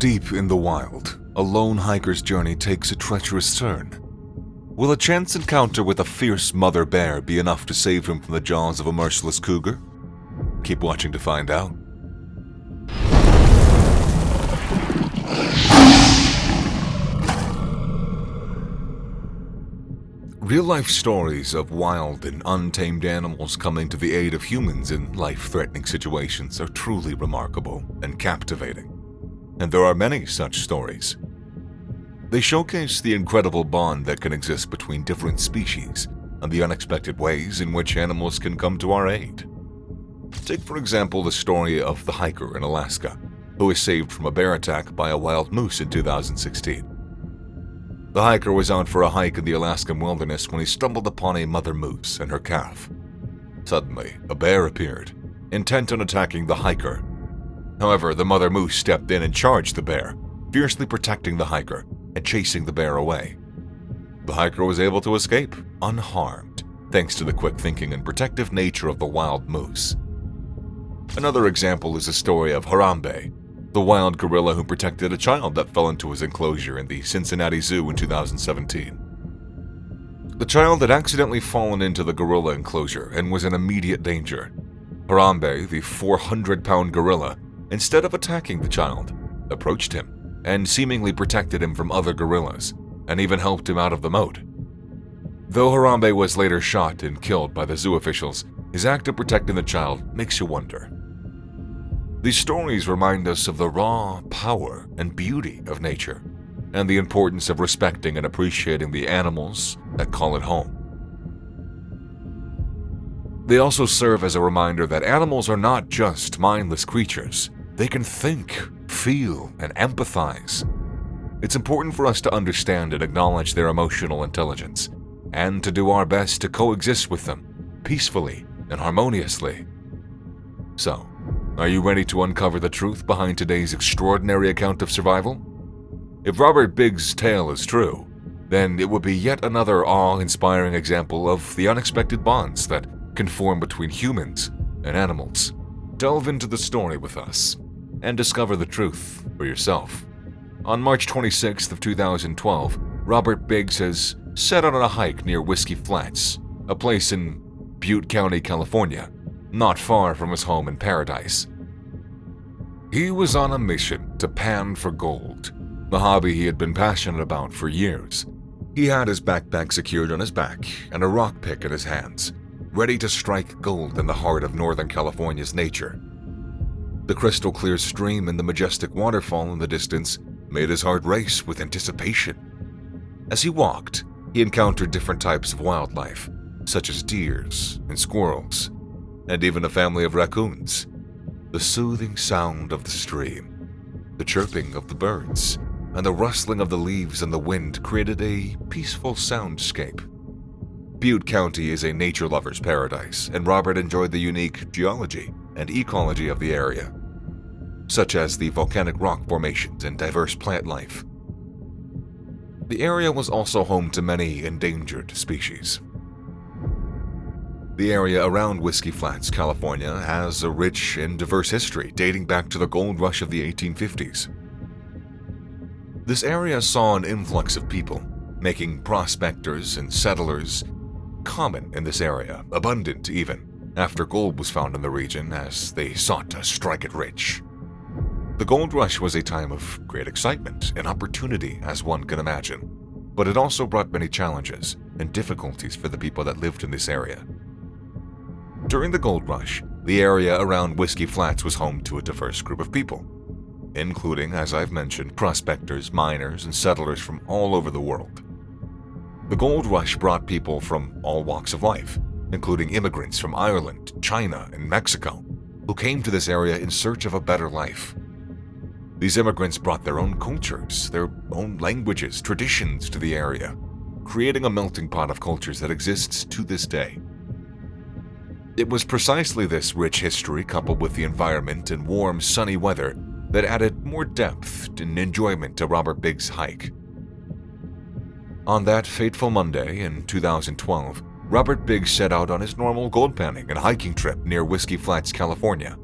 Deep in the wild, a lone hiker's journey takes a treacherous turn. Will a chance encounter with a fierce mother bear be enough to save him from the jaws of a merciless cougar? Keep watching to find out. Real-life stories of wild and untamed animals coming to the aid of humans in life-threatening situations are truly remarkable and captivating. And there are many such stories. They showcase the incredible bond that can exist between different species and the unexpected ways in which animals can come to our aid. Take, for example, the story of the hiker in Alaska who was saved from a bear attack by a wild moose in 2016. The hiker was out for a hike in the Alaskan wilderness when he stumbled upon a mother moose and her calf. Suddenly, a bear appeared, intent on attacking the hiker. However, the mother moose stepped in and charged the bear, fiercely protecting the hiker and chasing the bear away. The hiker was able to escape, unharmed, thanks to the quick thinking and protective nature of the wild moose. Another example is the story of Harambe, the wild gorilla who protected a child that fell into his enclosure in the Cincinnati Zoo in 2017. The child had accidentally fallen into the gorilla enclosure and was in immediate danger. Harambe, the 400-pound gorilla, instead of attacking the child, approached him and seemingly protected him from other gorillas, and even helped him out of the moat. Though Harambe was later shot and killed by the zoo officials, his act of protecting the child makes you wonder. These stories remind us of the raw power and beauty of nature, and the importance of respecting and appreciating the animals that call it home. They also serve as a reminder that animals are not just mindless creatures. They can think, feel, and empathize. It's important for us to understand and acknowledge their emotional intelligence, and to do our best to coexist with them peacefully and harmoniously. So, are you ready to uncover the truth behind today's extraordinary account of survival? If Robert Biggs' tale is true, then it would be yet another awe-inspiring example of the unexpected bonds that can form between humans and animals. Delve into the story with us and discover the truth for yourself. On March 26th of 2012, Robert Biggs has set out on a hike near Whiskey Flats, a place in Butte County, California, not far from his home in Paradise. He was on a mission to pan for gold, the hobby he had been passionate about for years. He had his backpack secured on his back and a rock pick in his hands, ready to strike gold in the heart of Northern California's nature. The crystal clear stream and the majestic waterfall in the distance made his heart race with anticipation. As he walked, he encountered different types of wildlife, such as deers and squirrels, and even a family of raccoons. The soothing sound of the stream, the chirping of the birds, and the rustling of the leaves in the wind created a peaceful soundscape. Butte County is a nature lover's paradise, and Robert enjoyed the unique geology and ecology of the area, such as the volcanic rock formations and diverse plant life. The area was also home to many endangered species. The area around Whiskey Flats, California, has a rich and diverse history dating back to the gold rush of the 1850s. This area saw an influx of people, making prospectors and settlers common in this area, abundant even, after gold was found in the region as they sought to strike it rich. The gold rush was a time of great excitement and opportunity, as one can imagine, but it also brought many challenges and difficulties for the people that lived in this area. During the gold rush, the area around Whiskey Flats was home to a diverse group of people, including, as I've mentioned, prospectors, miners, and settlers from all over the world. The gold rush brought people from all walks of life, including immigrants from Ireland, China, and Mexico, who came to this area in search of a better life. These immigrants brought their own cultures, their own languages, traditions to the area, creating a melting pot of cultures that exists to this day. It was precisely this rich history, coupled with the environment and warm, sunny weather, that added more depth and enjoyment to Robert Biggs' hike. On that fateful Monday in 2012, Robert Biggs set out on his normal gold panning and hiking trip near Whiskey Flats, California.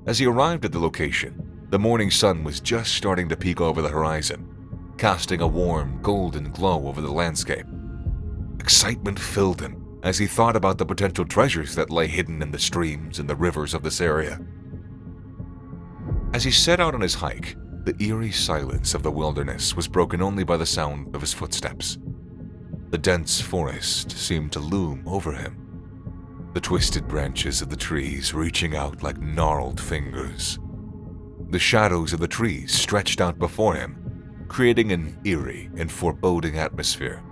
As he arrived at the location, The morning sun was just starting to peek over the horizon, casting a warm, golden glow over the landscape. Excitement filled him as he thought about the potential treasures that lay hidden in the streams and the rivers of this area. As he set out on his hike, the eerie silence of the wilderness was broken only by the sound of his footsteps. The dense forest seemed to loom over him, the twisted branches of the trees reaching out like gnarled fingers. The shadows of the trees stretched out before him, creating an eerie and foreboding atmosphere.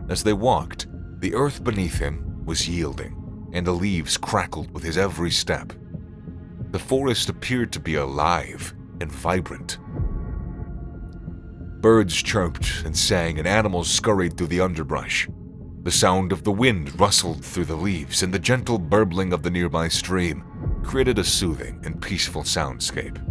As they walked, the earth beneath him was yielding, and the leaves crackled with his every step. The forest appeared to be alive and vibrant. Birds chirped and sang, and animals scurried through the underbrush. The sound of the wind rustled through the leaves, and the gentle burbling of the nearby stream created a soothing and peaceful soundscape.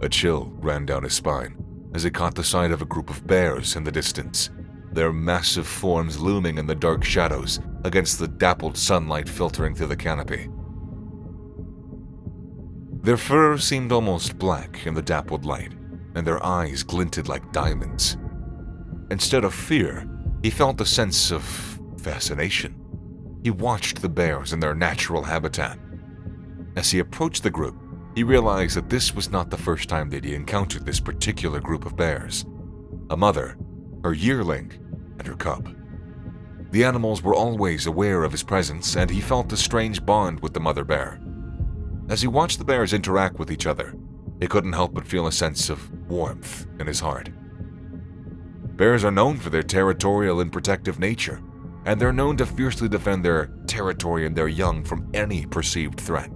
A chill ran down his spine as he caught the sight of a group of bears in the distance, their massive forms looming in the dark shadows against the dappled sunlight filtering through the canopy. Their fur seemed almost black in the dappled light, and their eyes glinted like diamonds. Instead of fear, he felt a sense of fascination. He watched the bears in their natural habitat. As he approached the group, he realized that this was not the first time that he encountered this particular group of bears. A mother, her yearling, and her cub. The animals were always aware of his presence, and he felt a strange bond with the mother bear. As he watched the bears interact with each other, he couldn't help but feel a sense of warmth in his heart. Bears are known for their territorial and protective nature, and they're known to fiercely defend their territory and their young from any perceived threat.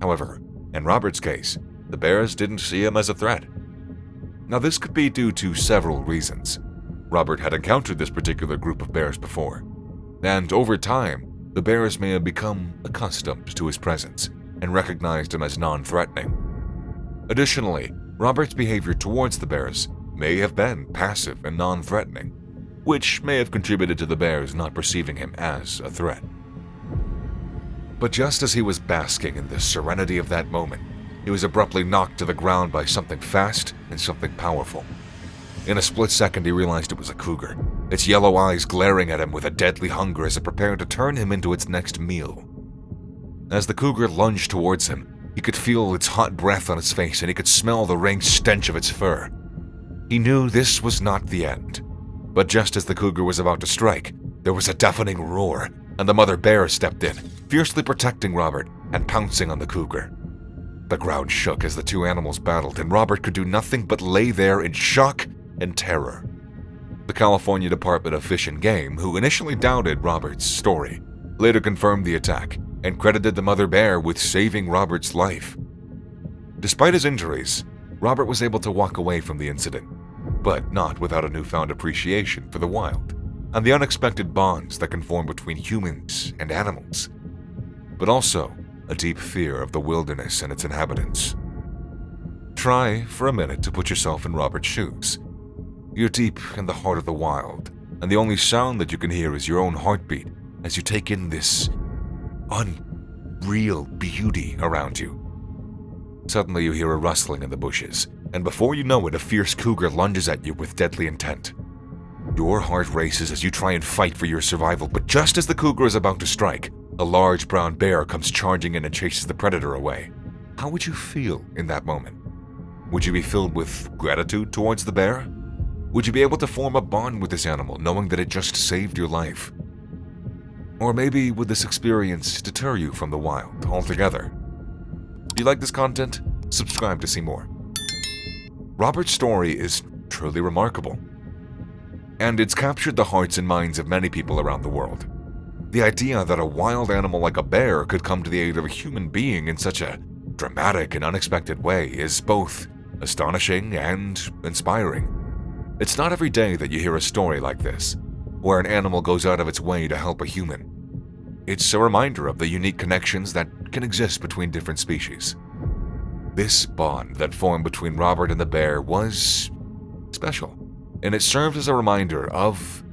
However, in Robert's case, the bears didn't see him as a threat. Now, this could be due to several reasons. Robert had encountered this particular group of bears before, and over time, the bears may have become accustomed to his presence and recognized him as non-threatening. Additionally, Robert's behavior towards the bears may have been passive and non-threatening, which may have contributed to the bears not perceiving him as a threat. But just as he was basking in the serenity of that moment, he was abruptly knocked to the ground by something fast and something powerful. In a split second, he realized it was a cougar, its yellow eyes glaring at him with a deadly hunger as it prepared to turn him into its next meal. As the cougar lunged towards him, he could feel its hot breath on his face, and he could smell the rank stench of its fur. He knew this was not the end, but just as the cougar was about to strike, there was a deafening roar, and the mother bear stepped in, fiercely protecting Robert and pouncing on the cougar. The ground shook as the two animals battled, and Robert could do nothing but lay there in shock and terror. The California Department of Fish and Game, who initially doubted Robert's story, later confirmed the attack and credited the mother bear with saving Robert's life. Despite his injuries, Robert was able to walk away from the incident, but not without a newfound appreciation for the wild and the unexpected bonds that can form between humans and animals, but also a deep fear of the wilderness and its inhabitants. Try for a minute to put yourself in Robert's shoes. You're deep in the heart of the wild, and the only sound that you can hear is your own heartbeat as you take in this unreal beauty around you. Suddenly you hear a rustling in the bushes, and before you know it, a fierce cougar lunges at you with deadly intent. Your heart races as you try and fight for your survival, but just as the cougar is about to strike, a large brown bear comes charging in and chases the predator away. How would you feel in that moment? Would you be filled with gratitude towards the bear? Would you be able to form a bond with this animal, knowing that it just saved your life? Or maybe would this experience deter you from the wild altogether? Do you like this content? Subscribe to see more. Robert's story is truly remarkable, and it's captured the hearts and minds of many people around the world. The idea that a wild animal like a bear could come to the aid of a human being in such a dramatic and unexpected way is both astonishing and inspiring. It's not every day that you hear a story like this, where an animal goes out of its way to help a human. It's a reminder of the unique connections that can exist between different species. This bond that formed between Robert and the bear was special, and it served as a reminder of,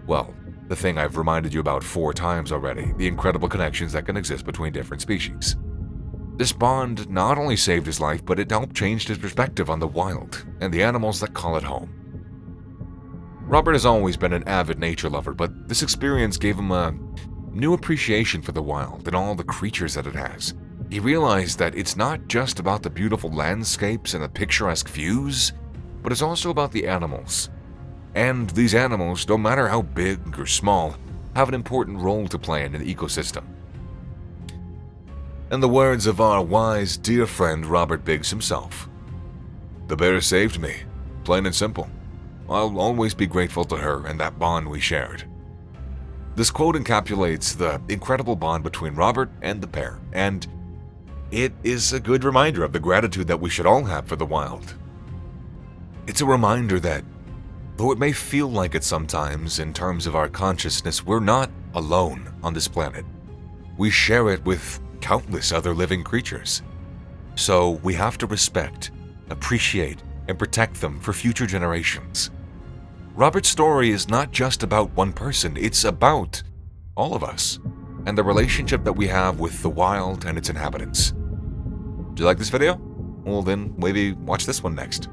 well, the thing I've reminded you about 4 times already, the incredible connections that can exist between different species. This bond not only saved his life, but it helped change his perspective on the wild and the animals that call it home. Robert has always been an avid nature lover, but this experience gave him a new appreciation for the wild and all the creatures that it has. He realized that it's not just about the beautiful landscapes and the picturesque views, but it's also about the animals. And these animals, no matter how big or small, have an important role to play in an ecosystem. In the words of our wise, dear friend Robert Biggs himself, "The bear saved me, plain and simple. I'll always be grateful to her and that bond we shared." This quote encapsulates the incredible bond between Robert and the bear, and it is a good reminder of the gratitude that we should all have for the wild. It's a reminder that, though it may feel like it sometimes in terms of our consciousness, we're not alone on this planet. We share it with countless other living creatures. So we have to respect, appreciate, and protect them for future generations. Robert's story is not just about one person, it's about all of us and the relationship that we have with the wild and its inhabitants. Do you like this video? Well then, maybe watch this one next.